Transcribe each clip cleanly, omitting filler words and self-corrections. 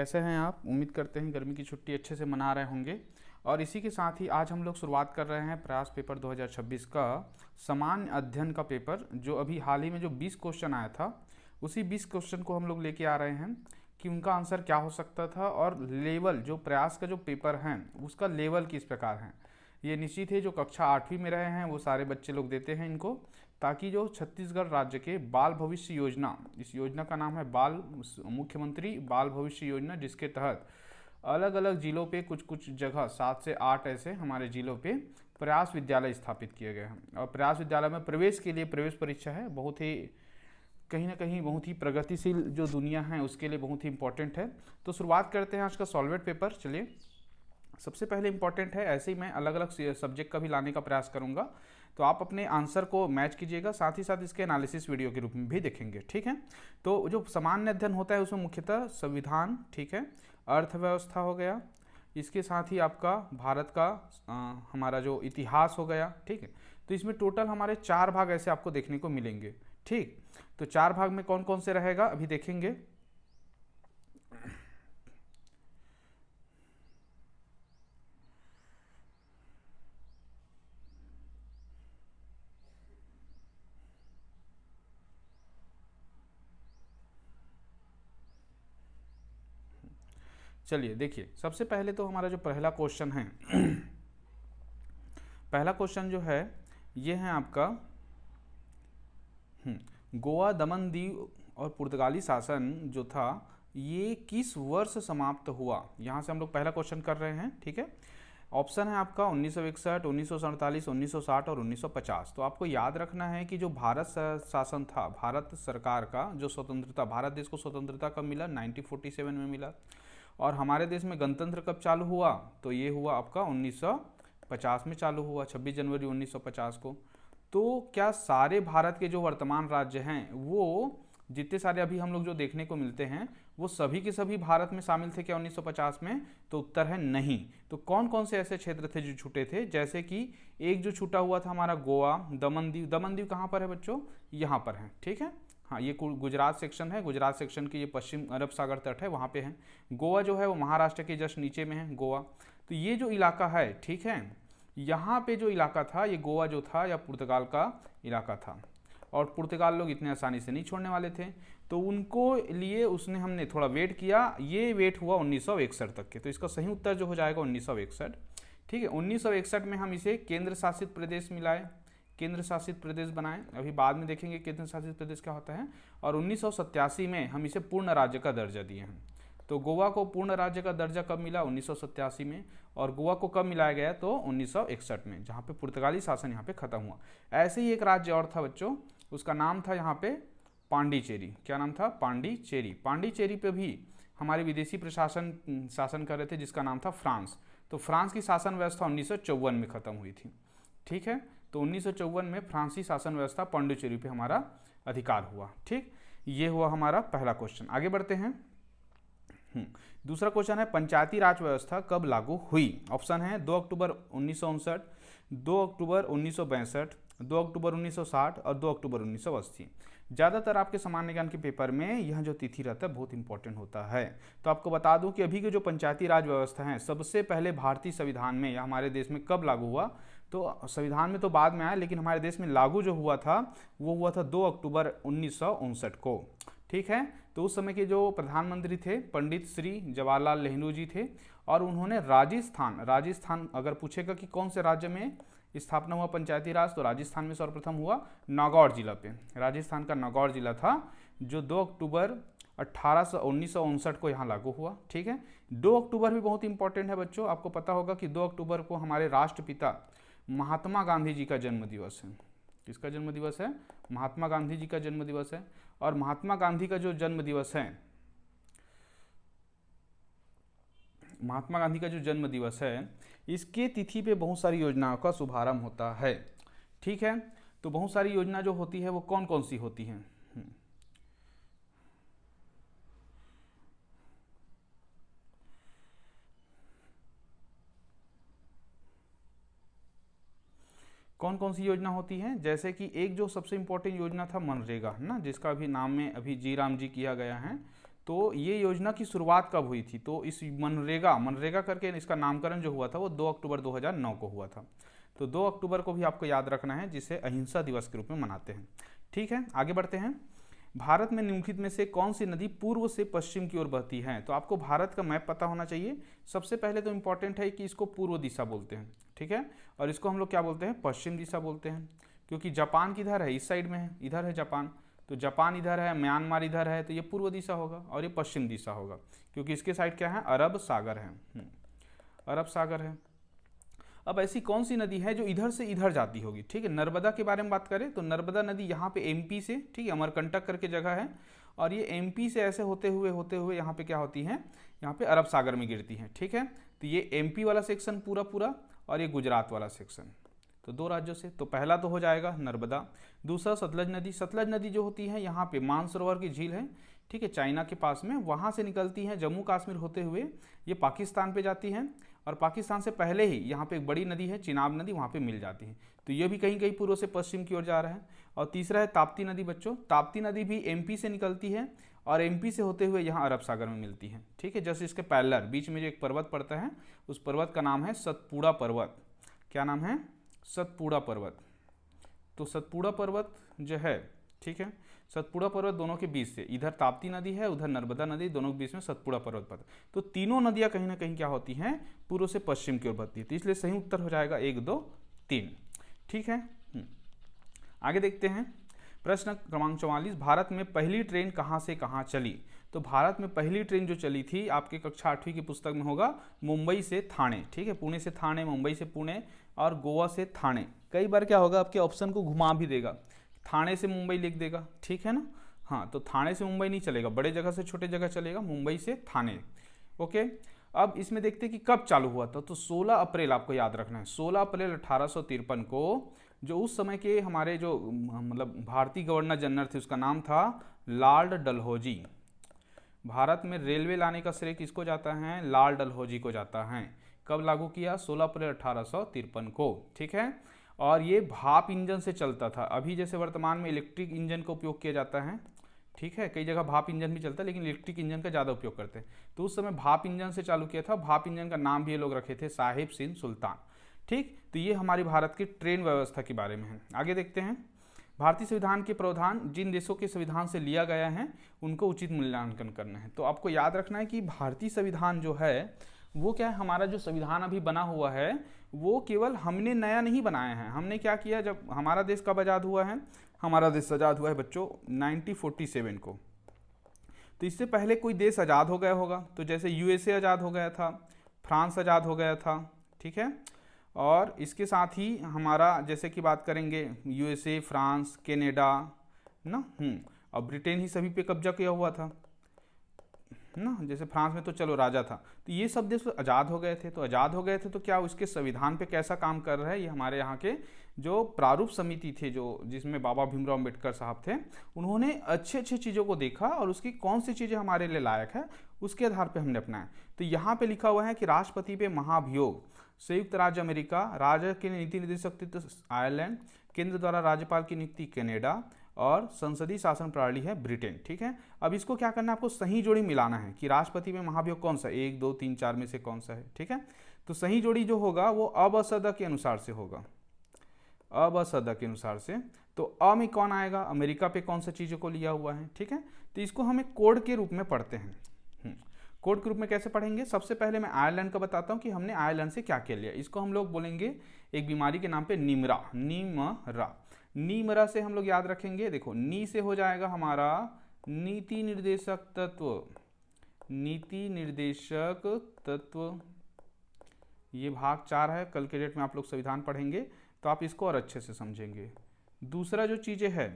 कैसे हैं आप? उम्मीद करते हैं गर्मी की छुट्टी अच्छे से मना रहे होंगे। और इसी के साथ ही आज हम लोग शुरुआत कर रहे हैं प्रयास पेपर 2026 का सामान्य अध्ययन का पेपर, जो अभी हाल ही में जो 20 क्वेश्चन आया था, उसी 20 क्वेश्चन को हम लोग लेके आ रहे हैं कि उनका आंसर क्या हो सकता था और लेवल जो प्रयास का जो पेपर है उसका लेवल किस प्रकार है। ये निश्चित है जो कक्षा 8वीं में रहे हैं वो सारे बच्चे लोग देते हैं इनको, ताकि जो छत्तीसगढ़ राज्य के बाल भविष्य योजना, इस योजना का नाम है मुख्यमंत्री बाल भविष्य योजना, जिसके तहत अलग अलग जिलों पे कुछ कुछ जगह 7 से 8 ऐसे हमारे जिलों पे प्रयास विद्यालय स्थापित किए गए हैं। और प्रयास विद्यालय में प्रवेश के लिए प्रवेश परीक्षा है, बहुत ही कहीं ना कहीं बहुत ही प्रगतिशील जो दुनिया है उसके लिए बहुत ही इंपॉर्टेंट है। तो शुरुआत करते हैं आज का सॉल्वेट पेपर। चलिए, सबसे पहले इंपॉर्टेंट है, ऐसे ही मैं अलग अलग सब्जेक्ट का भी लाने का प्रयास करूंगा, तो आप अपने आंसर को मैच कीजिएगा, साथ ही साथ इसके एनालिसिस वीडियो के रूप में भी देखेंगे। ठीक है, तो जो सामान्य अध्ययन होता है उसमें मुख्यतः संविधान, ठीक है, अर्थव्यवस्था हो गया, इसके साथ ही आपका भारत का हमारा जो इतिहास हो गया। ठीक है, तो इसमें टोटल हमारे 4 भाग ऐसे आपको देखने को मिलेंगे। ठीक, तो 4 भाग में कौन कौन से रहेगा अभी देखेंगे। चलिए देखिए, सबसे पहले तो हमारा जो पहला क्वेश्चन है पहला क्वेश्चन जो है ये है आपका गोवा, दमन दीव और पुर्तगाली शासन जो था ये किस वर्ष समाप्त हुआ। यहाँ से हम लोग पहला क्वेश्चन कर रहे हैं। ठीक है, ऑप्शन है आपका 1961, 1947, 1960 और 1950। तो आपको याद रखना है कि जो भारत शासन था, भारत सरकार का जो स्वतंत्रता, भारत देश को स्वतंत्रता कब मिला? 1947 में मिला। और हमारे देश में गणतंत्र कब चालू हुआ? तो ये हुआ आपका 1950 में चालू हुआ, 26 जनवरी 1950 को। तो क्या सारे भारत के जो वर्तमान राज्य हैं वो जितने सारे अभी हम लोग जो देखने को मिलते हैं वो सभी के सभी भारत में शामिल थे क्या 1950 में? तो उत्तर है नहीं। तो कौन कौन से ऐसे क्षेत्र थे जो छूटे थे? जैसे कि एक जो छूटा हुआ था हमारा गोवा, दमन दीव। दमन दीव कहाँ पर है बच्चों? यहाँ पर है। ठीक है, हाँ, ये गुजरात सेक्शन है, गुजरात सेक्शन के ये पश्चिम अरब सागर तट है, वहाँ पे है। गोवा जो है वो महाराष्ट्र के जस्ट नीचे में है गोवा। तो ये जो इलाका है, ठीक है, यहाँ पे जो इलाका था ये गोवा जो था या पुर्तगाल का इलाका था, और पुर्तगाल लोग इतने आसानी से नहीं छोड़ने वाले थे, तो उनको लिए उसने हमने थोड़ा वेट किया। ये वेट हुआ 1961 तक के। तो इसका सही उत्तर जो हो जाएगा 1961। ठीक है, 1961 में हम इसे केंद्र शासित प्रदेश मिलाए, केंद्र शासित प्रदेश बनाए, अभी बाद में देखेंगे केंद्र शासित प्रदेश क्या होता है। और 1987 में हम इसे पूर्ण राज्य का दर्जा दिए हैं। तो गोवा को पूर्ण राज्य का दर्जा कब मिला? 1987 में। और गोवा को कब मिलाया गया? तो 1961 में, जहाँ पे पुर्तगाली शासन यहाँ पे खत्म हुआ। ऐसे ही एक राज्य और था बच्चों, उसका नाम था यहाँ पे पांडिचेरी। क्या नाम था? पांडिचेरी। पांडिचेरी पे भी हमारे विदेशी प्रशासन शासन कर रहे थे, जिसका नाम था फ्रांस। तो फ्रांस की शासन व्यवस्था 1954 में खत्म हुई थी। ठीक है, तो 1954 में फ्रांसी शासन व्यवस्था पांडिचेरी पे हमारा अधिकार हुआ। ठीक, ये हुआ हमारा पहला क्वेश्चन। आगे बढ़ते हैं। दूसरा क्वेश्चन है पंचायती राज व्यवस्था कब लागू हुई। ऑप्शन है 2 अक्टूबर 1959, 2 अक्टूबर 1962, 2 अक्टूबर 1960 और 2 अक्टूबर 1980। ज़्यादातर आपके सामान्य ज्ञान के पेपर में यह जो तिथि रहता है बहुत इंपॉर्टेंट होता है। तो आपको बता दूं कि अभी की जो पंचायती राज व्यवस्था है सबसे पहले भारतीय संविधान में या हमारे देश में कब लागू हुआ? तो संविधान में तो बाद में आया, लेकिन हमारे देश में लागू जो हुआ था वो हुआ था 2 अक्टूबर 1959 को। ठीक है, तो उस समय के जो प्रधानमंत्री थे पंडित श्री जवाहरलाल नेहरू जी थे, और उन्होंने राजस्थान अगर पूछेगा कि कौन से राज्य में स्थापना हुआ पंचायती राज, तो राजस्थान में सर्वप्रथम हुआ, नागौर जिला पे। राजस्थान का नागौर जिला था जो 2 अक्टूबर 1959 को यहाँ लागू हुआ। ठीक है, 2 अक्टूबर भी बहुत इंपॉर्टेंट है बच्चों। आपको पता होगा कि 2 अक्टूबर को हमारे राष्ट्रपिता महात्मा गांधी जी का जन्म दिवस है। किसका जन्म दिवस है? महात्मा गांधी जी का जन्म दिवस है। और महात्मा गांधी का जो जन्म दिवस है, महात्मा गांधी का जो जन्म दिवस है, इसके तिथि पे बहुत सारी योजनाओं का शुभारंभ होता है। ठीक है, तो बहुत सारी योजना जो होती है वो कौन कौन सी होती हैं? कौन कौन सी योजना होती है? जैसे कि एक जो सबसे इंपॉर्टेंट योजना था मनरेगा, है ना, जिसका अभी नाम में अभी जी राम जी किया गया है। तो ये योजना की शुरुआत कब हुई थी? तो इस मनरेगा करके इसका नामकरण जो हुआ था वो 2 अक्टूबर 2009 को हुआ था। तो 2 अक्टूबर को भी आपको याद रखना है, जिसे अहिंसा दिवस के रूप में मनाते हैं। ठीक है, आगे बढ़ते हैं। भारत में निम्नलिखित में से कौन सी नदी पूर्व से पश्चिम की ओर बहती है? तो आपको भारत का मैप पता होना चाहिए। सबसे पहले तो इंपॉर्टेंट है कि इसको पूर्व दिशा बोलते हैं, ठीक है, और इसको हम लोग क्या बोलते हैं? पश्चिम दिशा बोलते हैं, क्योंकि जापान किधर है? इस साइड में है, इधर है जापान। तो जापान इधर है, म्यांमार इधर है, तो ये पूर्व दिशा होगा और ये पश्चिम दिशा होगा, क्योंकि इसके साइड क्या है? अरब सागर है, अरब सागर है। अब ऐसी कौन सी नदी है जो इधर से इधर जाती होगी? ठीक है, नर्मदा के बारे में बात करें तो नर्मदा नदी यहाँ पे एमपी से, ठीक है, अमरकंटक करके जगह है, और ये एमपी से ऐसे होते हुए यहाँ पे क्या होती है? यहाँ पे अरब सागर में गिरती है। ठीक है, तो ये एमपी वाला सेक्शन पूरा पूरा, और ये गुजरात वाला सेक्शन, तो 2 राज्यों से। तो पहला तो हो जाएगा नर्मदा। दूसरा सतलज नदी। सतलज नदी जो होती है यहाँ पे मानसरोवर की झील है, ठीक है, चाइना के पास में, वहाँ से निकलती है जम्मू कश्मीर होते हुए ये पाकिस्तान पे जाती है, और पाकिस्तान से पहले ही यहाँ पे एक बड़ी नदी है चिनाब नदी, वहाँ पे मिल जाती है। तो ये भी कहीं कहीं पूर्व से पश्चिम की ओर जा रहा है। और तीसरा है ताप्ती नदी बच्चों। ताप्ती नदी भी एमपी से निकलती है और एमपी से होते हुए यहाँ अरब सागर में मिलती है। ठीक है, जैसे इसके पैरेलल बीच में जो एक पर्वत पड़ता है, उस पर्वत का नाम है सतपुड़ा पर्वत। क्या नाम है? सतपुड़ा पर्वत। तो सतपुड़ा पर्वत जो है, ठीक है, सतपुड़ा पर्वत दोनों के बीच से, इधर ताप्ती नदी है, उधर नर्मदा नदी, दोनों के बीच में सतपुड़ा पर्वत पड़ता है। तो तीनों नदियां कहीं ना कहीं क्या होती हैं? पूर्व से पश्चिम की ओर बहती है। तो इसलिए सही उत्तर हो जाएगा 1, 2, 3। ठीक है, आगे देखते हैं। प्रश्न क्रमांक 44, भारत में पहली ट्रेन कहाँ से कहाँ चली? तो भारत में पहली ट्रेन जो चली थी, आपके कक्षा 8वीं की पुस्तक में होगा, मुंबई से थाने। ठीक है, पुणे से थाने, मुंबई से पुणे, और गोवा से थाने। कई बार क्या होगा, आपके ऑप्शन को घुमा भी देगा, थाने से मुंबई लिख देगा। ठीक है ना? हाँ, तो थाने से मुंबई नहीं चलेगा, बड़े जगह से छोटे जगह चलेगा, मुंबई से थाने। ओके, अब इसमें देखते हैं कि कब चालू हुआ था। तो 16 अप्रैल आपको याद रखना है, 16 अप्रैल 1853 को, जो उस समय के हमारे जो मतलब भारतीय गवर्नर जनरल थे, उसका नाम था लॉर्ड डलहौजी। भारत में रेलवे लाने का श्रेय किसको जाता है? लॉर्ड डलहौजी को जाता है। कब लागू किया? 16 अप्रैल 1853 को। ठीक है, और ये भाप इंजन से चलता था। अभी जैसे वर्तमान में इलेक्ट्रिक इंजन का उपयोग किया जाता है, ठीक है, कई जगह भाप इंजन भी चलता है, लेकिन इलेक्ट्रिक इंजन का ज़्यादा उपयोग करते हैं। तो उस समय भाप इंजन से चालू किया था। भाप इंजन का नाम भी ये लोग रखे थे साहिब सिंह सुल्तान। ठीक, तो ये हमारी भारत की ट्रेन व्यवस्था के बारे में है। आगे देखते हैं। भारतीय संविधान के प्रावधान जिन देशों के संविधान से लिया गया है, उनको उचित मूल्यांकन करना है। तो आपको याद रखना है कि भारतीय संविधान जो है वो क्या है, हमारा जो संविधान अभी बना हुआ है वो केवल हमने नया नहीं बनाया है। हमने क्या किया, जब हमारा देश कब आज़ाद हुआ है? हमारा देश आज़ाद हुआ है बच्चों 1947 को। तो इससे पहले कोई देश आज़ाद हो गया होगा, तो जैसे यूएसए आज़ाद हो गया था, फ्रांस आज़ाद हो गया था, ठीक है, और इसके साथ ही हमारा जैसे कि बात करेंगे यूएसए, फ्रांस, कनाडा ना, और ब्रिटेन ही सभी पे कब्जा किया हुआ था ना। जैसे फ्रांस में तो चलो राजा था, तो ये सब देश आज़ाद हो गए थे। तो आज़ाद हो गए थे तो क्या उसके संविधान पे कैसा काम कर रहा है? ये हमारे यहाँ के जो प्रारूप समिति थे, जो जिसमें बाबा भीमराव अम्बेडकर साहब थे, उन्होंने अच्छे अच्छे चीज़ों को देखा और उसकी कौन सी चीज़ें हमारे लिए लायक है, उसके आधार पर हमने अपनाया। तो यहाँ पे लिखा हुआ है कि राष्ट्रपति पे महाभियोग संयुक्त राज्य अमेरिका, राज्य के नीति निर्देशक आयरलैंड, केंद्र द्वारा राज्यपाल की नियुक्ति कनाडा, और संसदीय शासन प्रणाली है ब्रिटेन। ठीक है, अब इसको क्या करना है, आपको सही जोड़ी मिलाना है कि राष्ट्रपति में महाभियोग कौन सा, 1, 2, 3, 4 में से कौन सा है। ठीक है, तो सही जोड़ी जो होगा वो अब असद के अनुसार से होगा, अब असद के अनुसार से। तो अ में कौन आएगा, अमेरिका पे कौन सा चीज़ों को लिया हुआ है। ठीक है, तो इसको हमें कोड के रूप में पढ़ते हैं। कोड के रूप में कैसे पढ़ेंगे? सबसे पहले मैं आयरलैंड का बताता हूँ कि हमने आयरलैंड से क्या क्या लिया। इसको हम लोग बोलेंगे एक बीमारी के नाम पे निमरा, नीमरा। नीमरा से हम लोग याद रखेंगे, देखो नी से हो जाएगा हमारा नीति निर्देशक तत्व, नीति निर्देशक तत्व, ये भाग 4 है। कल के डेट में आप लोग संविधान पढ़ेंगे तो आप इसको और अच्छे से समझेंगे। दूसरा जो चीज़ें है,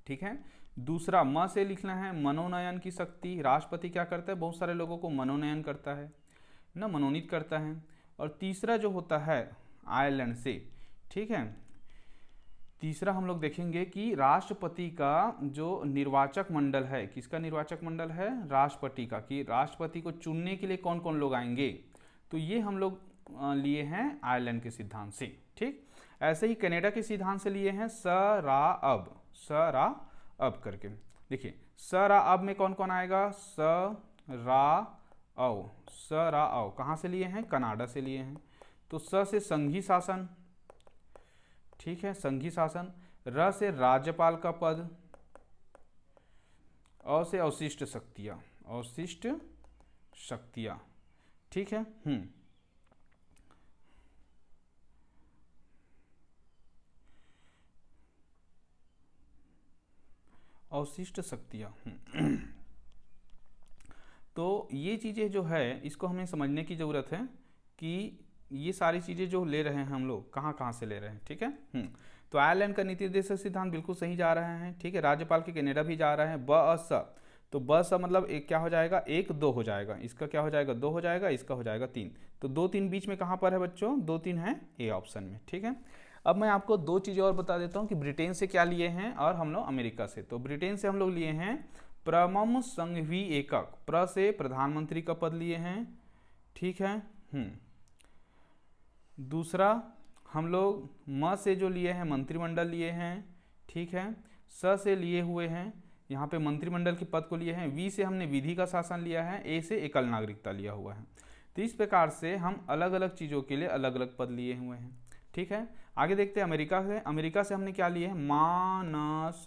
ठीक है, दूसरा म से लिखना है मनोनयन की शक्ति। राष्ट्रपति क्या करता है, बहुत सारे लोगों को मनोनयन करता है ना, मनोनीत करता है। और तीसरा जो होता है आयरलैंड से, ठीक है, तीसरा हम लोग देखेंगे कि राष्ट्रपति का जो निर्वाचक मंडल है, किसका निर्वाचक मंडल है, राष्ट्रपति का, कि राष्ट्रपति को चुनने के लिए कौन कौन लोग आएंगे। तो ये हम लोग लिए हैं आयरलैंड के सिद्धांत से। ठीक, ऐसे ही कनाडा के सिद्धांत से लिए हैं स रा अब करके। देखिए स रा अब में कौन कौन आएगा? स रा औ, स रा औ कहाँ से लिए हैं? कनाडा से लिए हैं। तो स से संघी शासन, ठीक है, संघी शासन। र से राज्यपाल का पद। अ से अवशिष्ट शक्तियाँ, अवशिष्ट शक्तियाँ, ठीक है। अवशिष्ट शक्तियाँ। तो ये चीज़ें जो है इसको हमें समझने की ज़रूरत है कि ये सारी चीज़ें जो ले रहे हैं हम लोग कहाँ कहाँ से ले रहे हैं, ठीक है। तो आयरलैंड का नीति निर्देशक सिद्धांत बिल्कुल सही जा रहे हैं, ठीक है। राज्यपाल के कनाडा भी जा रहे हैं। ब अ स, तो ब स मतलब एक क्या हो जाएगा? 1 2 हो जाएगा, इसका क्या हो जाएगा? 2 हो जाएगा, इसका हो जाएगा 3। तो 2 3 बीच में कहाँ पर है बच्चों? 2 3 है ए ऑप्शन में, ठीक है। अब मैं आपको दो चीज़ें और बता देता हूँ कि ब्रिटेन से क्या लिए हैं और हम लोग अमेरिका से। तो ब्रिटेन से हम लोग लिए हैं प्रमम संघवी एकक, प्र से प्रधानमंत्री का पद लिए हैं, ठीक है। दूसरा हम लोग म से जो लिए हैं मंत्रिमंडल लिए हैं, ठीक है। स से लिए हुए हैं यहाँ पे मंत्रिमंडल के पद को लिए हैं। वी से हमने विधि का शासन लिया है। ए से एकल नागरिकता लिया हुआ है। तो इस प्रकार से हम अलग अलग चीज़ों के लिए अलग अलग पद लिए हुए हैं, ठीक है। आगे देखते हैं अमेरिका से। अमेरिका से हमने क्या लिए हैं? मानसराउ,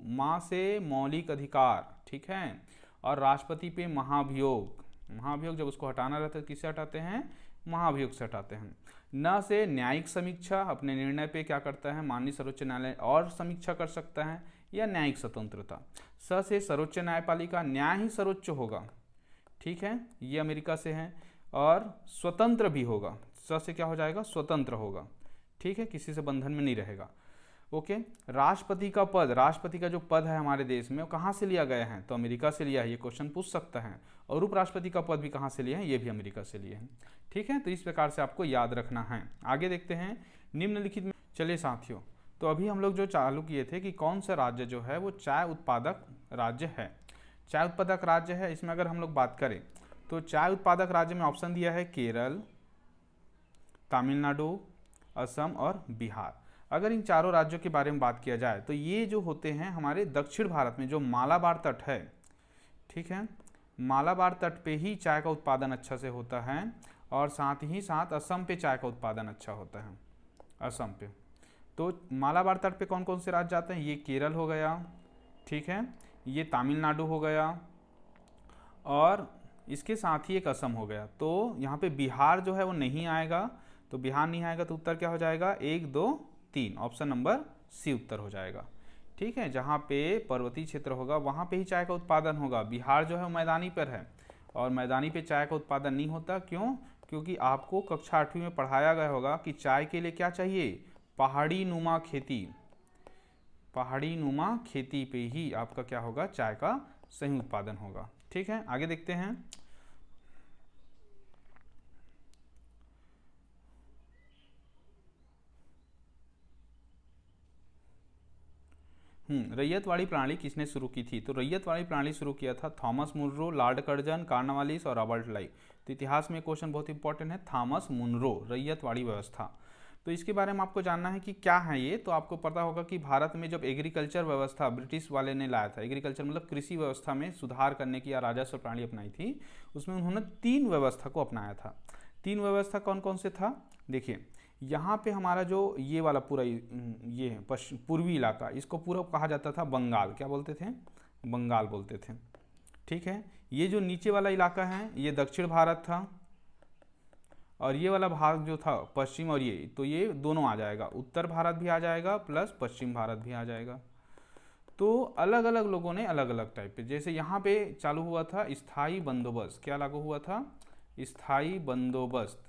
माँ से मौलिक अधिकार, ठीक है। और राष्ट्रपति पे महाभियोग, महाभियोग जब उसको हटाना रहता है किससे हटाते हैं? महाभियोग से हटाते हैं। न से न्यायिक समीक्षा, अपने निर्णय पे क्या करता है माननीय सर्वोच्च न्यायालय और समीक्षा कर सकता है, या न्यायिक स्वतंत्रता। स से सर्वोच्च न्यायपालिका, न्याय ही सर्वोच्च होगा, ठीक है, ये अमेरिका से है। और स्वतंत्र भी होगा, स से क्या हो जाएगा? स्वतंत्र होगा, ठीक है, किसी से बंधन में नहीं रहेगा। ओके। राष्ट्रपति का पद, राष्ट्रपति का जो पद है हमारे देश में वो कहाँ से लिया गया है? तो अमेरिका से लिया है, ये क्वेश्चन पूछ सकता है। और उपराष्ट्रपति का पद भी कहाँ से लिए हैं? ये भी अमेरिका से लिए हैं, ठीक है। तो इस प्रकार से आपको याद रखना है। आगे देखते हैं निम्नलिखित में। चलिए साथियों, तो अभी हम लोग जो चालू किए थे कि कौन सा राज्य जो है वो चाय उत्पादक राज्य है। चाय उत्पादक राज्य है, इसमें अगर हम लोग बात करें तो चाय उत्पादक राज्य में ऑप्शन दिया है केरल, तमिलनाडु, असम और बिहार। अगर इन चारों राज्यों के बारे में बात किया जाए तो ये जो होते हैं हमारे दक्षिण भारत में, जो मालाबार तट है, ठीक है, मालाबार तट पे ही चाय का उत्पादन अच्छा से होता है। और साथ ही साथ असम पे चाय का उत्पादन अच्छा होता है, असम पे। तो मालाबार तट पे कौन कौन से राज्य आते हैं? ये केरल हो गया, ठीक है, ये तमिलनाडु हो गया, और इसके साथ ही एक असम हो गया। तो यहाँ पे बिहार जो है वो नहीं आएगा। तो बिहार नहीं आएगा तो उत्तर क्या हो जाएगा? 1 2 3, ऑप्शन नंबर सी उत्तर हो जाएगा, ठीक है। जहाँ पे पर्वतीय क्षेत्र होगा वहाँ पे ही चाय का उत्पादन होगा। बिहार जो है वो मैदानी पर है और मैदानी पे चाय का उत्पादन नहीं होता। क्यों? क्योंकि आपको कक्षा 8वीं में पढ़ाया गया होगा कि चाय के लिए क्या चाहिए? पहाड़ी नुमा खेती, पहाड़ी नुमा खेती पे ही आपका क्या होगा? चाय का सही उत्पादन होगा, ठीक है। आगे देखते हैं। रैयतवाड़ी प्रणाली किसने शुरू की थी? तो रैयतवाड़ी प्रणाली शुरू किया था Thomas Munro, Lord Curzon, Cornwallis और रॉबर्ट क्लाइव। तो इतिहास में क्वेश्चन बहुत इंपॉर्टेंट है, थॉमस मुनरो, रैयतवाड़ी व्यवस्था। तो इसके बारे में आपको जानना है कि क्या है ये। तो आपको पता होगा कि भारत में जब एग्रीकल्चर व्यवस्था ब्रिटिश वाले ने लाया था, एग्रीकल्चर मतलब कृषि व्यवस्था में सुधार करने की या राजस्व प्रणाली अपनाई थी, उसमें उन्होंने 3 व्यवस्था को अपनाया था। 3 व्यवस्था कौन कौन से था? देखिए, यहाँ पे हमारा जो ये वाला पूरा ये है पूर्वी इलाका, इसको पूरा कहा जाता था बंगाल। क्या बोलते थे? बंगाल बोलते थे, ठीक है। ये जो नीचे वाला इलाका है ये दक्षिण भारत था, और ये वाला भाग जो था पश्चिम, और ये तो ये दोनों आ जाएगा, उत्तर भारत भी आ जाएगा प्लस पश्चिम भारत भी आ जाएगा। तो अलग अलग लोगों ने अलग अलग टाइप पे, जैसे यहाँ पे चालू हुआ था स्थायी बंदोबस्त। क्या लागू हुआ था? स्थायी बंदोबस्त,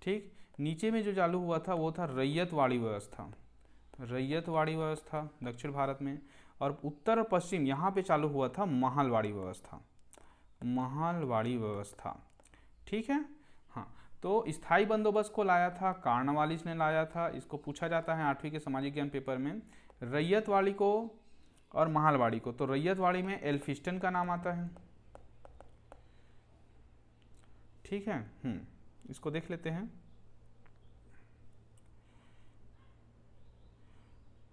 ठीक। नीचे में जो चालू हुआ था वो था रैयतवाड़ी व्यवस्था, रैयतवाड़ी व्यवस्था दक्षिण भारत में। और उत्तर और पश्चिम यहाँ पे चालू हुआ था महलवाड़ी व्यवस्था, महलवाड़ी व्यवस्था, ठीक है। हाँ, तो स्थायी बंदोबस्त को लाया था कार्नवालिस ने लाया था। इसको पूछा जाता है 8वीं के सामाजिक ज्ञान पेपर में। रैयतवाड़ी को और महलवाड़ी को, तो रैयतवाड़ी में एल्फिस्टन का नाम आता है, ठीक है। इसको देख लेते हैं।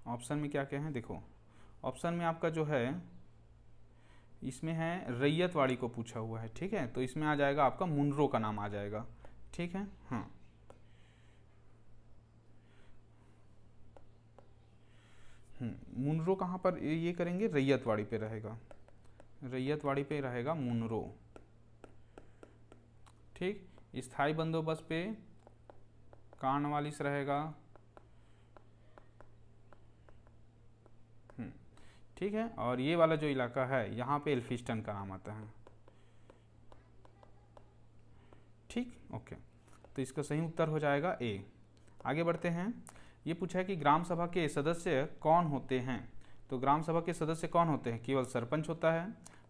ऑप्शन में क्या क्या है देखो, ऑप्शन में आपका जो है इसमें है रैयतवाड़ी को पूछा हुआ है, ठीक है, तो इसमें आ जाएगा आपका मुनरो का नाम आ जाएगा, ठीक है। हाँ, मुनरो कहाँ पर ये करेंगे, रैयतवाड़ी पे रहेगा, रैयतवाड़ी पे रहेगा मुनरो, ठीक। स्थायी बंदोबस्त पे कार्नवालिस रहेगा, ठीक है। और ये वाला जो इलाका है यहाँ पे एल्फिस्टन का नाम आता है, ठीक, ओके। तो इसका सही उत्तर हो जाएगा ए। आगे बढ़ते हैं। ये पूछा है कि ग्राम सभा के सदस्य कौन होते हैं। तो ग्राम सभा के सदस्य कौन होते हैं, केवल सरपंच होता है,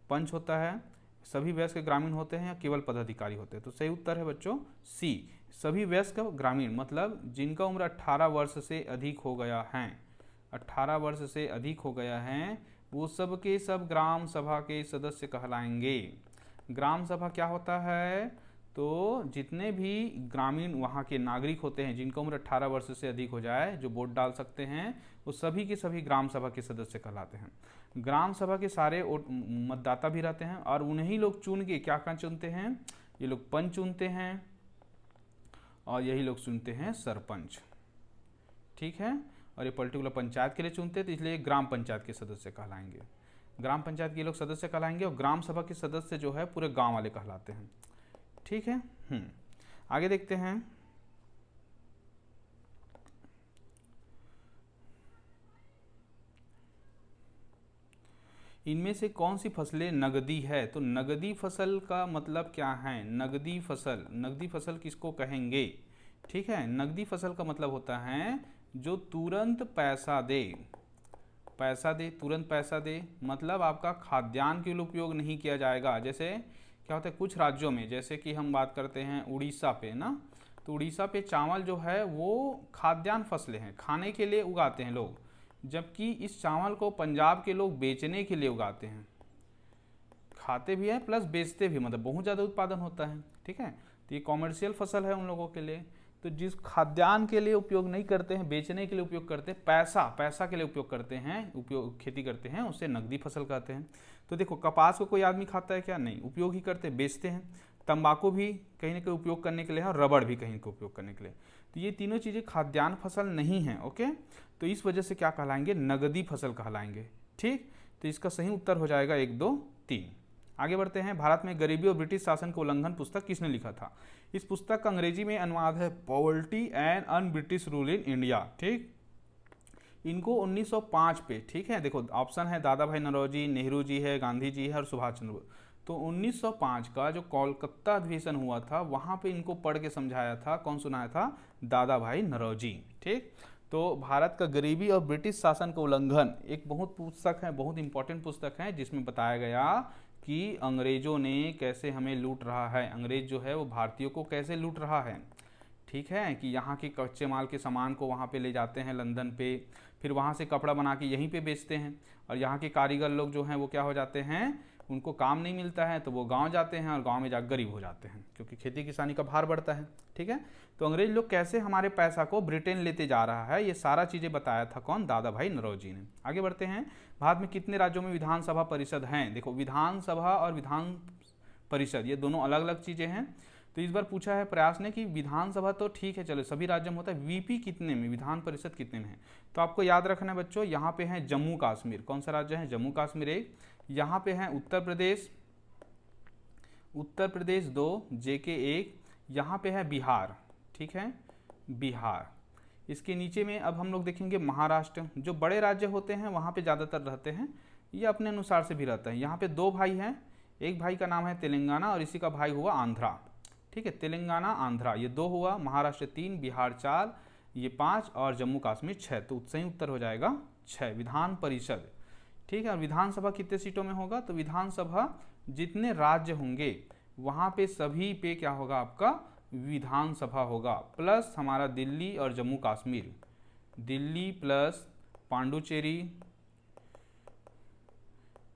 पंच होता है, सभी वयस्क ग्रामीण होते हैं या केवल पदाधिकारी होते हैं। तो सही उत्तर है बच्चों सी, सभी वयस्क ग्रामीण, मतलब जिनका उम्र 18 वर्ष से अधिक हो गया है, 18 वर्ष से अधिक हो गया है, वो सब के सब ग्राम सभा के सदस्य कहलाएंगे। ग्राम सभा क्या होता है, तो जितने भी ग्रामीण वहाँ के नागरिक होते हैं जिनका उम्र 18 वर्ष से अधिक हो जाए, जो वोट डाल सकते हैं, वो सभी के सभी ग्राम सभा के सदस्य कहलाते हैं। ग्राम सभा के सारे मतदाता भी रहते हैं और उन्हीं लोग चुन के क्या क्या चुनते हैं, ये लोग पंच चुनते हैं और यही लोग चुनते हैं सरपंच, ठीक है। और ये पर्टिकुलर पंचायत के लिए चुनते हैं, तो इसलिए ग्राम पंचायत के सदस्य कहलाएंगे, ग्राम पंचायत के लोग सदस्य कहलाएंगे। और ग्राम सभा के सदस्य जो है पूरे गांव वाले कहलाते हैं, ठीक है। आगे देखते हैं। इनमें से कौन सी फसलें नगदी है। तो नगदी फसल का मतलब क्या है, नगदी फसल, नगदी फसल किसको कहेंगे, ठीक है। नगदी फसल का मतलब होता है जो तुरंत पैसा दे, पैसा दे, तुरंत पैसा दे, मतलब आपका खाद्यान्न के लिए उपयोग नहीं किया जाएगा। जैसे क्या होता है कुछ राज्यों में, जैसे कि हम बात करते हैं उड़ीसा पे ना, तो उड़ीसा पे चावल जो है वो खाद्यान्न फसलें हैं, खाने के लिए उगाते हैं लोग, जबकि इस चावल को पंजाब के लोग बेचने के लिए उगाते हैं, खाते भी हैं प्लस बेचते भी, मतलब बहुत ज़्यादा उत्पादन होता है, ठीक है। तो ये कॉमर्शियल फसल है उन लोगों के लिए। तो जिस खाद्यान्न के लिए उपयोग नहीं करते हैं, बेचने के लिए उपयोग करते हैं, पैसा के लिए उपयोग करते हैं, उपयोग खेती करते हैं, उसे नगदी फसल कहते हैं। तो देखो कपास को कोई आदमी खाता है क्या, नहीं, उपयोग ही करते हैं, बेचते हैं। तंबाकू भी कहीं ना कहीं उपयोग करने के लिए है और रबड़ भी कहीं का उपयोग करने के लिए। तो ये तीनों चीज़ें खाद्यान्न फसल नहीं है, ओके। तो इस वजह से क्या कहलाएंगे, नगदी फसल कहलाएंगे, ठीक। तो इसका सही उत्तर हो जाएगा 1, 2, 3। आगे बढ़ते हैं। भारत में गरीबी और ब्रिटिश शासन के उल्लंघन पुस्तक किसने लिखा था। इस पुस्तक का अंग्रेजी में अनुवाद है poverty and un British rule in India, ठीक। इनको 1905 पे, ठीक है, देखो ऑप्शन है दादा भाई नौरोजी, नेहरू जी है, गांधी जी है और सुभाष चंद्र बोस। तो 1905 का जो कोलकाता अधिवेशन हुआ था वहां पे इनको पढ़ के समझाया था, कौन सुनाया था, दादा भाई नौरोजी, ठीक। तो भारत का गरीबी और ब्रिटिश शासन का उल्लंघन एक बहुत पुस्तक है, बहुत इंपॉर्टेंट पुस्तक है, जिसमें बताया गया कि अंग्रेजों ने कैसे हमें लूट रहा है, अंग्रेज जो है वो भारतीयों को कैसे लूट रहा है, ठीक है। कि यहाँ के कच्चे माल के सामान को वहाँ पे ले जाते हैं लंदन पे, फिर वहाँ से कपड़ा बना के यहीं पे बेचते हैं, और यहाँ के कारीगर लोग जो हैं वो क्या हो जाते हैं, उनको काम नहीं मिलता है तो वो गांव जाते हैं और गांव में जाकर गरीब हो जाते हैं, क्योंकि खेती किसानी का भार बढ़ता है, ठीक है। तो अंग्रेज लोग कैसे हमारे पैसा को ब्रिटेन लेते जा रहा है, ये सारा चीज़ें बताया था कौन, दादा भाई नौरोजी ने। आगे बढ़ते हैं। भारत में कितने राज्यों में विधानसभा परिषद हैं। देखो विधानसभा और विधान परिषद ये दोनों अलग अलग चीज़ें हैं। तो इस बार पूछा है प्रयास ने कि विधानसभा तो ठीक है, चलो सभी राज्यों में होता है, वीपी कितने में, विधान परिषद कितने में है। तो आपको याद रखना है बच्चों, यहाँ पे है जम्मू कश्मीर, कौन सा राज्य है, जम्मू कश्मीर एक, यहाँ पे है उत्तर प्रदेश, उत्तर प्रदेश 2, जेके 1, यहाँ पे है बिहार, ठीक है, बिहार। इसके नीचे में अब हम लोग देखेंगे महाराष्ट्र। जो बड़े राज्य होते हैं वहाँ पे ज़्यादातर रहते हैं, ये अपने अनुसार से भी रहता है। यहाँ पे 2 भाई हैं, एक भाई का नाम है तेलंगाना और इसी का भाई हुआ आंध्रा, ठीक है, तेलंगाना आंध्रा ये 2 हुआ, महाराष्ट्र 3, बिहार 4, ये 5 और जम्मू कश्मीर 6। तो सही उत्तर हो जाएगा 6, विधान परिषद, ठीक है। और विधानसभा कितने सीटों में होगा, तो विधानसभा जितने राज्य होंगे वहाँ पे सभी पे क्या होगा, आपका विधानसभा होगा, प्लस हमारा दिल्ली और जम्मू कश्मीर, दिल्ली प्लस पांडुचेरी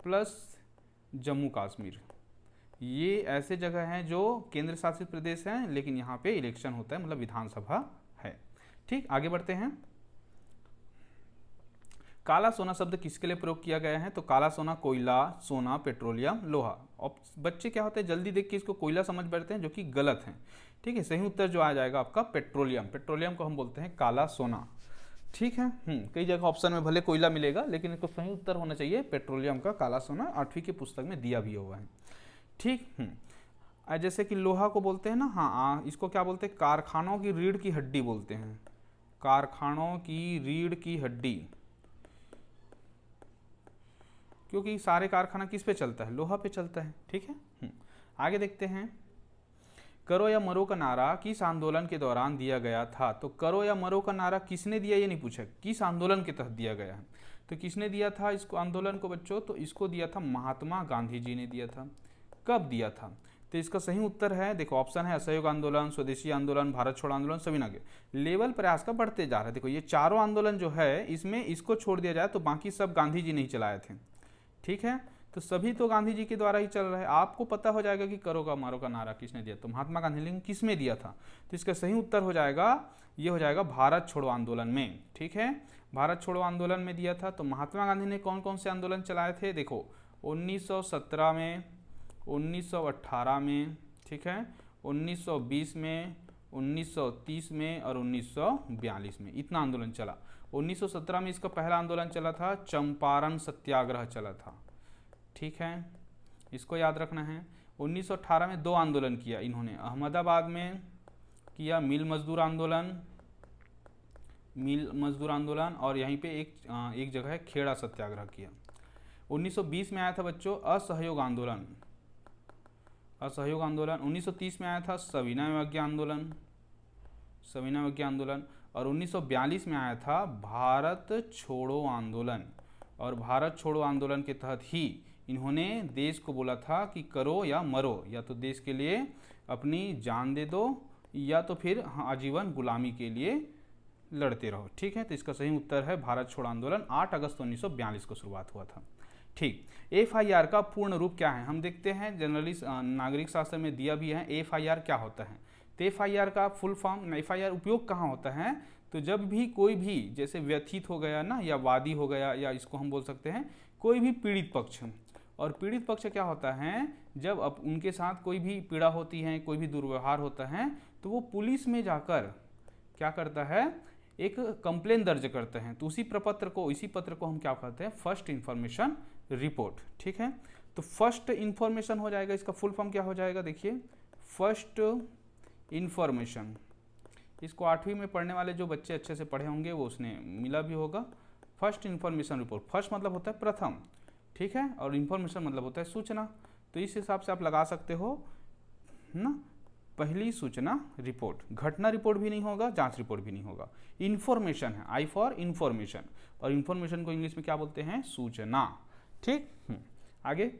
प्लस जम्मू कश्मीर, ये ऐसे जगह हैं जो केंद्र शासित प्रदेश हैं, लेकिन यहाँ पे इलेक्शन होता है, मतलब विधानसभा है, ठीक। आगे बढ़ते हैं। काला सोना शब्द किसके लिए प्रयोग किया गया है? तो काला सोना कोयला, सोना, पेट्रोलियम, लोहा। और बच्चे क्या होते हैं जल्दी देख के इसको कोयला समझ बैठते हैं, जो कि गलत है। ठीक है, सही उत्तर जो आ जाएगा आपका पेट्रोलियम। पेट्रोलियम को हम बोलते हैं काला सोना। ठीक है, कई जगह ऑप्शन में भले कोयला मिलेगा, लेकिन इसको सही उत्तर होना चाहिए पेट्रोलियम का काला सोना। 8वीं की पुस्तक में दिया भी हुआ है। ठीक। जैसे कि लोहा को बोलते हैं ना, हाँ, इसको क्या बोलते हैं? कारखानों की रीढ़ की हड्डी बोलते हैं। कारखानों की रीढ़ की हड्डी, क्योंकि सारे कारखाना किस पे चलता है? लोहा पे चलता है। ठीक है, आगे देखते हैं। करो या मरो का नारा किस आंदोलन के दौरान दिया गया था? तो करो या मरो का नारा किसने दिया ये नहीं पूछा, किस आंदोलन के तहत दिया गया है। तो किसने दिया था इसको आंदोलन को बच्चों? तो इसको दिया था महात्मा गांधी जी ने दिया था। कब दिया था? तो इसका सही उत्तर है, देखो ऑप्शन है असहयोग आंदोलन, स्वदेशी आंदोलन, भारत छोड़ो आंदोलन, सभी ना। लेवल प्रयास का बढ़ते जा रहा है। देखो ये चारों आंदोलन जो है, इसमें इसको छोड़ दिया जाए तो बाकी सब गांधी जी नहीं चलाए थे। ठीक है, तो सभी तो गांधी जी के द्वारा ही चल रहा है। आपको पता हो जाएगा कि करो का मारो का नारा किसने दिया, तो महात्मा गांधी। लेकिन किस में दिया था? तो इसका सही उत्तर हो जाएगा, ये हो जाएगा भारत छोड़ो आंदोलन में। ठीक है, भारत छोड़ो आंदोलन में दिया था। तो महात्मा गांधी ने कौन कौन से आंदोलन चलाए थे? देखो 1917 में, 1918 में, ठीक है, 1920 में, 1930 में और 1942 में, इतना आंदोलन चला। 1917 में इसका पहला आंदोलन चला था, चंपारण सत्याग्रह चला था। ठीक है, इसको याद रखना है। 1918 में 2 आंदोलन किया इन्होंने, अहमदाबाद में किया मिल मजदूर आंदोलन, और यहीं पे एक जगह है खेड़ा सत्याग्रह किया। 1920 में आया था बच्चों असहयोग आंदोलन। 1930 में आया था सविनय अवज्ञा आंदोलन, और 1942 में आया था भारत छोड़ो आंदोलन। और भारत छोड़ो आंदोलन के तहत ही इन्होंने देश को बोला था कि करो या मरो, या तो देश के लिए अपनी जान दे दो, या तो फिर आजीवन गुलामी के लिए लड़ते रहो। ठीक है, तो इसका सही उत्तर है भारत छोड़ो आंदोलन। 8 अगस्त 1942 को शुरुआत हुआ था। ठीक, FIR का पूर्ण रूप क्या है? हम देखते हैं जनरली नागरिक शास्त्र में दिया भी है FIR क्या होता है। तो FIR का फुल फॉर्म, FIR उपयोग कहाँ होता है? तो जब भी कोई भी जैसे व्यथित हो गया ना, या वादी हो गया, या इसको हम बोल सकते हैं कोई भी पीड़ित पक्ष। और पीड़ित पक्ष क्या होता है? जब अब उनके साथ कोई भी पीड़ा होती है, कोई भी दुर्व्यवहार होता है, तो वो पुलिस में जाकर क्या करता है? एक कंप्लेन दर्ज करते हैं। तो इसी पत्र को हम क्या कहते हैं? First information report. ठीक है, तो फर्स्ट इंफॉर्मेशन हो जाएगा, इसका फुल फॉर्म क्या हो जाएगा? देखिए, फर्स्ट इंफॉर्मेशन। इसको 8वीं में पढ़ने वाले जो बच्चे अच्छे से पढ़े होंगे वो उसने मिला भी होगा। फर्स्ट इंफॉर्मेशन रिपोर्ट, फर्स्ट मतलब होता है प्रथम, ठीक है, और इंफॉर्मेशन मतलब होता है सूचना। तो इस हिसाब से आप लगा सकते हो ना, पहली सूचना रिपोर्ट। घटना रिपोर्ट भी नहीं होगा, जांच रिपोर्ट भी नहीं होगा, इंफॉर्मेशन है, आई फॉर इंफॉर्मेशन। और इंफॉर्मेशन को इंग्लिश में क्या बोलते हैं? सूचना। ठीक, आगे,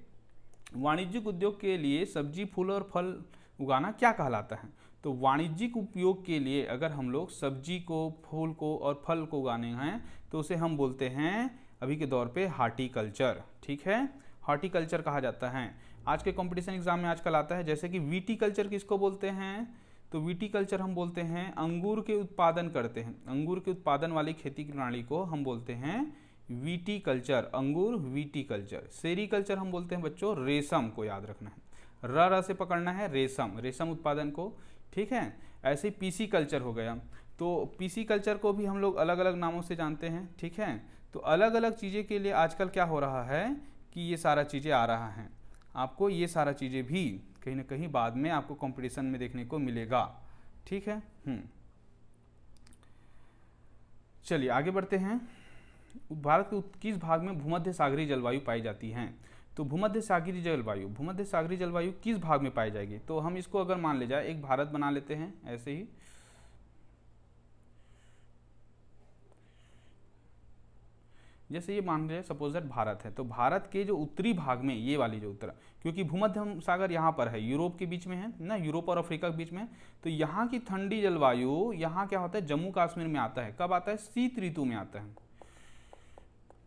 वाणिज्यिक उद्योग के लिए सब्जी, फूल और फल उगाना क्या कहलाता है? तो वाणिज्यिक उपयोग के लिए अगर हम लोग सब्जी को, फूल को और फल को उगाने हैं तो उसे हम बोलते हैं अभी के दौर पे हार्टिकल्चर। ठीक है, हार्टिकल्चर कहा जाता है। आज के कंपटीशन एग्जाम में आजकल आता है, जैसे कि विटीकल्चर किसको बोलते हैं? तो विटीकल्चर हम बोलते हैं अंगूर के उत्पादन करते हैं, अंगूर के उत्पादन वाली खेती की प्रणाली को हम बोलते हैं विटीकल्चर, अंगूर विटीकल्चर। सेरीकल्चर हम बोलते हैं बच्चों रेशम को, याद रखना है, र से पकड़ना है, रेशम, रेशम उत्पादन को। ठीक है, ऐसे पीसी कल्चर हो गया। तो पीसी कल्चर को भी हम लोग अलग अलग नामों से जानते हैं। ठीक है, तो अलग अलग चीज़ें के लिए आजकल क्या हो रहा है कि ये सारा चीज़ें आ रहा है। आपको ये सारा चीज़ें भी कहीं ना कहीं बाद में आपको कंपटीशन में देखने को मिलेगा। ठीक है, चलिए आगे बढ़ते हैं। भारत के किस भाग में भूमध्य सागरीय जलवायु पाई जाती है? तो भूमध्य सागरीय जलवायु किस भाग में पाई जाएगी? तो हम इसको अगर मान ले जाए, एक भारत बना लेते हैं ऐसे ही, जैसे ये मान रहे सपोज दैट भारत है, तो भारत के जो उत्तरी भाग में, ये वाली जो उत्तर, क्योंकि भूमध्य सागर यहाँ पर है, यूरोप के बीच में है ना, यूरोप और अफ्रीका के बीच में, तो यहाँ की ठंडी जलवायु यहाँ क्या होता है? जम्मू कश्मीर में आता है। कब आता है? शीत ऋतु में आता है।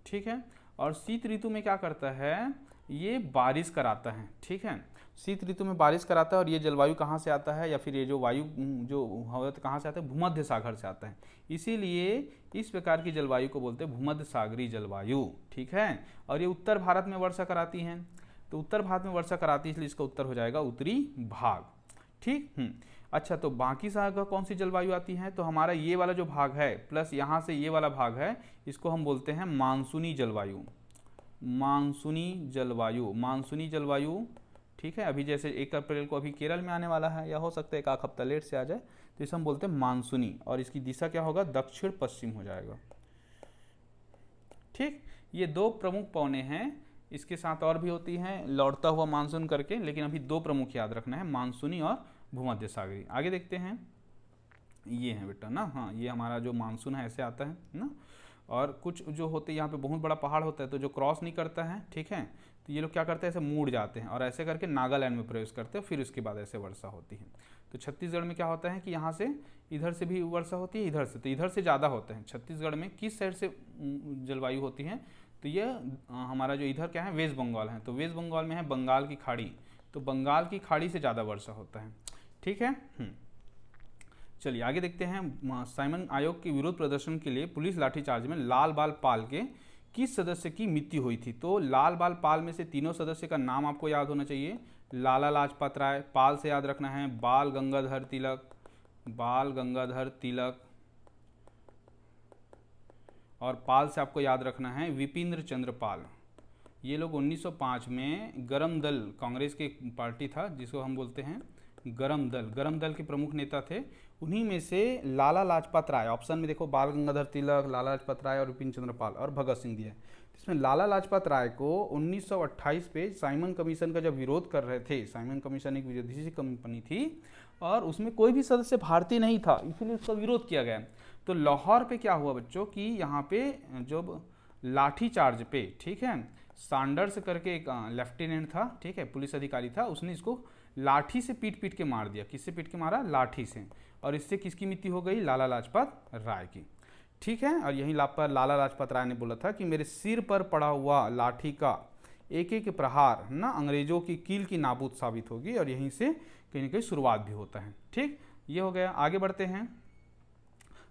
ठीक है, और शीत ऋतु में क्या करता है? ये बारिश कराता है। ठीक है, शीत ऋतु में बारिश कराता है। और ये जलवायु कहाँ से आता है, या फिर ये जो वायु जो हवा कहाँ से आता है, भूमध्य सागर से आता है। इसीलिए इस प्रकार की जलवायु को बोलते हैं भूमध्य सागरीय जलवायु, ठीक है। और ये उत्तर भारत में वर्षा कराती हैं, तो उत्तर भारत में वर्षा कराती है, इसलिए इसका उत्तर हो जाएगा उत्तरी भाग, ठीक। अच्छा, तो बाकी सागर कौन सी जलवायु आती है, तो हमारा ये वाला जो भाग है प्लस यहाँ से ये वाला भाग है, इसको हम बोलते हैं मानसूनी जलवायु। मानसूनी जलवायु, मानसूनी जलवायु, ठीक है। अभी जैसे 1 अप्रैल को अभी केरल में आने वाला है, या हो सकता है 1 हफ्ता लेट से आ जाए, तो इसे हम बोलते हैं मानसूनी। और इसकी दिशा क्या होगा, दक्षिण पश्चिम हो जाएगा, ठीक। ये 2 प्रमुख पौने हैं, इसके साथ और भी होती हैं लौटता हुआ मानसून करके, लेकिन अभी 2 प्रमुख याद रखना है, मानसूनी और भूमध्य सागरीय। आगे देखते हैं, ये है बेटा ना, हाँ ये हमारा जो मानसून है ऐसे आता है ना। और कुछ जो होते हैं यहाँ पे बहुत बड़ा पहाड़ होता है, तो जो क्रॉस नहीं करता है, ठीक है, तो ये लोग क्या करते हैं, ऐसे मुड़ जाते हैं और ऐसे करके नागालैंड में प्रवेश करते हैं, फिर उसके बाद ऐसे वर्षा होती है। तो छत्तीसगढ़ में क्या होता है कि यहाँ से इधर से भी वर्षा होती है, इधर से, तो इधर से ज़्यादा होते हैं। छत्तीसगढ़ में किस साइड से जलवायु होती है, तो ये हमारा जो इधर क्या है, वेस्ट बंगाल है, तो वेस्ट बंगाल में है बंगाल की खाड़ी, तो बंगाल की खाड़ी से ज़्यादा वर्षा होता है, ठीक है। चलिए आगे देखते हैं। साइमन आयोग के विरोध प्रदर्शन के लिए पुलिस लाठीचार्ज में लाल बाल पाल के किस सदस्य की मृत्यु हुई थी, तो लाल बाल पाल में से तीनों सदस्य का नाम आपको याद होना चाहिए। लाला लाजपत राय, पाल से याद रखना है बाल गंगाधर तिलक, बाल गंगाधर तिलक, और पाल से आपको याद रखना है विपिंद्र चंद्र पाल। ये लोग 1905 में गरम दल, कांग्रेस की पार्टी था जिसको हम बोलते हैं गरम दल के प्रमुख नेता थे। उन्हीं में से लाला लाजपत राय, ऑप्शन में देखो बाल गंगाधर तिलक, लाला लाजपत राय और विपिन चंद्र पाल और भगत सिंह दिया है। इसमें लाला लाजपत राय को 1928 पे साइमन कमीशन का जब विरोध कर रहे थे, साइमन कमीशन एक विदेशी कंपनी थी और उसमें कोई भी सदस्य भारतीय नहीं था, इसीलिए उसका विरोध किया गया। तो लाहौर पे क्या हुआ बच्चों कि यहाँ पे जब लाठी चार्ज पे, ठीक है, सैंडर्स करके एक लेफ्टिनेंट था, ठीक है, पुलिस अधिकारी था, उसने इसको लाठी से पीट पीट के मार दिया। किससे पीट के मारा, लाठी से, और इससे किसकी मृत्यु हो गई, लाला लाजपत राय की, ठीक है। और यही पर लाला लाजपत राय ने बोला था कि मेरे सिर पर पड़ा हुआ लाठी का एक एक प्रहार ना अंग्रेजों की कील की नाबूद साबित होगी, और यहीं से कहीं ना कहीं शुरुआत भी होता है, ठीक। ये हो गया। आगे बढ़ते हैं।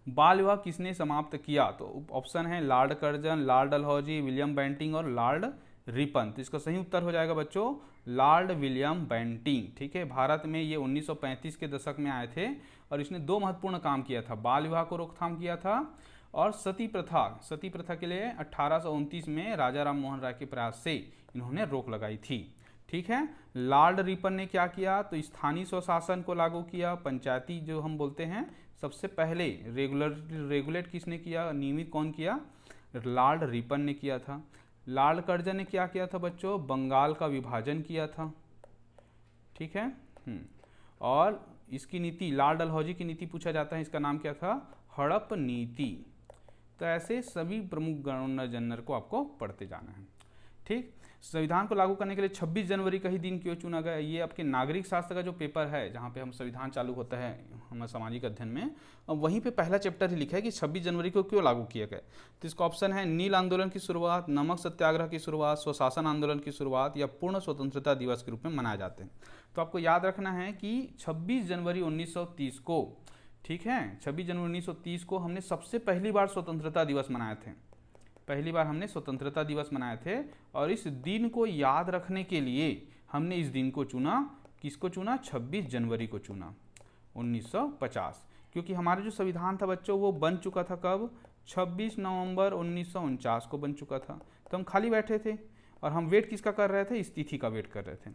बाल विवाह किसने समाप्त किया, तो ऑप्शन है Lord Curzon, Lord Dalhousie, William Bentinck और लॉर्ड रिपन। तो इसका सही उत्तर हो जाएगा बच्चों लॉर्ड विलियम बेंटिंग, ठीक है। भारत में ये 1935 के दशक में आए थे और इसने 2 महत्वपूर्ण काम किया था, बाल विवाह को रोकथाम किया था और सती प्रथा के लिए 1829 में राजा राम मोहन राय के प्रयास से इन्होंने रोक लगाई थी, ठीक है। लॉर्ड रिपन ने क्या किया, तो स्थानीय स्वशासन को लागू किया, पंचायती जो हम बोलते हैं, सबसे पहले रेगुलेट किसने किया, नियमित कौन किया, लॉर्ड रिपन ने किया था। लॉर्ड कर्जन ने क्या किया था बच्चों, बंगाल का विभाजन किया था, ठीक है। और इसकी नीति, लॉर्ड डलहौजी की नीति पूछा जाता है, इसका नाम क्या था, हड़प नीति। तो ऐसे सभी प्रमुख गवर्नर जनरल को आपको पढ़ते जाना है, ठीक। संविधान को लागू करने के लिए 26 जनवरी का ही दिन क्यों चुना गया, ये आपके नागरिक शास्त्र का जो पेपर है जहाँ पे हम संविधान चालू होता है हमारे सामाजिक अध्ययन में, और वहीं पे पहला चैप्टर ही लिखा है कि 26 जनवरी को क्यों लागू किया गया। तो इसका ऑप्शन है नील आंदोलन की शुरुआत, नमक सत्याग्रह की शुरुआत, स्वशासन आंदोलन की शुरुआत, या पूर्ण स्वतंत्रता दिवस के रूप में मनाए जाते हैं। तो आपको याद रखना है कि 26 जनवरी 1930 को, ठीक है, 26 जनवरी 1930 को हमने सबसे पहली बार स्वतंत्रता दिवस मनाए थे, पहली बार हमने स्वतंत्रता दिवस मनाए थे। और इस दिन को याद रखने के लिए हमने इस दिन को चुना, किसको चुना, 26 जनवरी को चुना 1950, क्योंकि हमारा जो संविधान था बच्चों वो बन चुका था कब, 26 नवंबर 1949 को बन चुका था। तो हम खाली बैठे थे और हम वेट किसका कर रहे थे, इस तिथि का वेट कर रहे थे,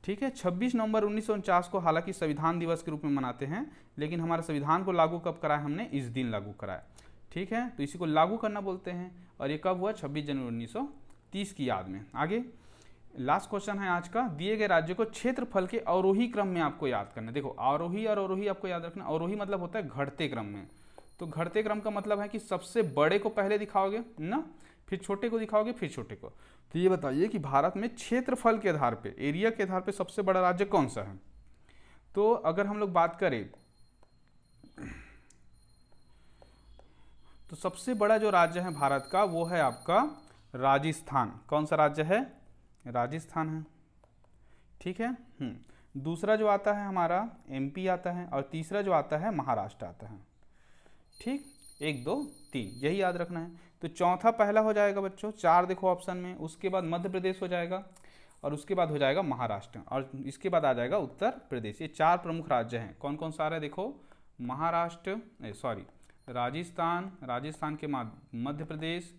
ठीक है। 26 नवंबर 1949 को हालांकि संविधान दिवस के रूप में मनाते हैं, लेकिन हमारे संविधान को लागू कब कराया हमने, इस दिन लागू कराया, ठीक है। तो इसी को लागू करना बोलते हैं, और ये कब हुआ, 26 जनवरी 1930 की याद में। आगे लास्ट क्वेश्चन है आज का, दिए गए राज्य को क्षेत्रफल के अवरोही क्रम में आपको याद करना है। देखो आरोही और अवरोही आपको याद रखना, अवरोही मतलब होता है घटते क्रम में, तो घटते क्रम का मतलब है कि सबसे बड़े को पहले दिखाओगे ना, फिर छोटे को दिखाओगे, फिर छोटे को। तो ये बताइए कि भारत में क्षेत्रफल के आधार पे, एरिया के आधार पे सबसे बड़ा राज्य कौन सा है। तो अगर हम लोग बात करें तो सबसे बड़ा जो राज्य है भारत का वो है आपका राजस्थान। कौन सा राज्य है, राजस्थान है, ठीक है। दूसरा जो आता है हमारा एमपी आता है, और तीसरा जो आता है महाराष्ट्र आता है। ठीक, 1 2 3 यही याद रखना है। तो चौथा पहला हो जाएगा बच्चों, 4 देखो ऑप्शन में, उसके बाद मध्य प्रदेश हो जाएगा, और उसके बाद हो जाएगा महाराष्ट्र, और इसके बाद आ जाएगा उत्तर प्रदेश। ये 4 प्रमुख राज्य हैं। कौन कौन सा आ रहा है देखो, महाराष्ट्र, राजस्थान, राजस्थान के बाद मध्य प्रदेश,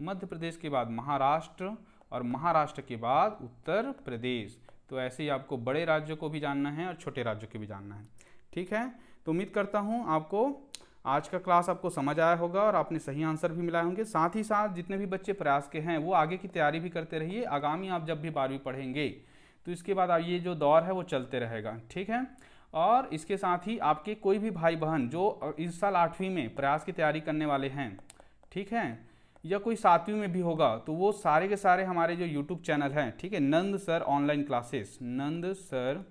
मध्य प्रदेश के बाद महाराष्ट्र, और महाराष्ट्र के बाद उत्तर प्रदेश। तो ऐसे ही आपको बड़े राज्यों को भी जानना है और छोटे राज्यों को भी जानना है। ठीक है, तो उम्मीद करता हूँ आपको आज का क्लास आपको समझ आया होगा और आपने सही आंसर भी मिलाए होंगे। साथ ही साथ जितने भी बच्चे प्रयास के हैं वो आगे की तैयारी भी करते रहिए। आगामी आप जब भी 12वीं पढ़ेंगे तो इसके बाद ये जो दौर है वो चलते रहेगा। ठीक है, और इसके साथ ही आपके कोई भी भाई बहन जो इस साल 8वीं में प्रयास की तैयारी करने वाले हैं, ठीक है, या कोई 7वीं में भी होगा, तो वो सारे के सारे हमारे जो यूट्यूब चैनल हैं, ठीक है, नंद सर ऑनलाइन क्लासेस, नंद सर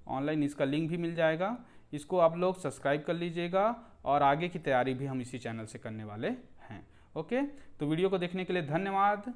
ऑनलाइन, इसका लिंक भी मिल जाएगा। इसको आप लोग सब्सक्राइब कर लीजिएगा, और आगे की तैयारी भी हम इसी चैनल से करने वाले हैं। ओके, तो वीडियो को देखने के लिए धन्यवाद।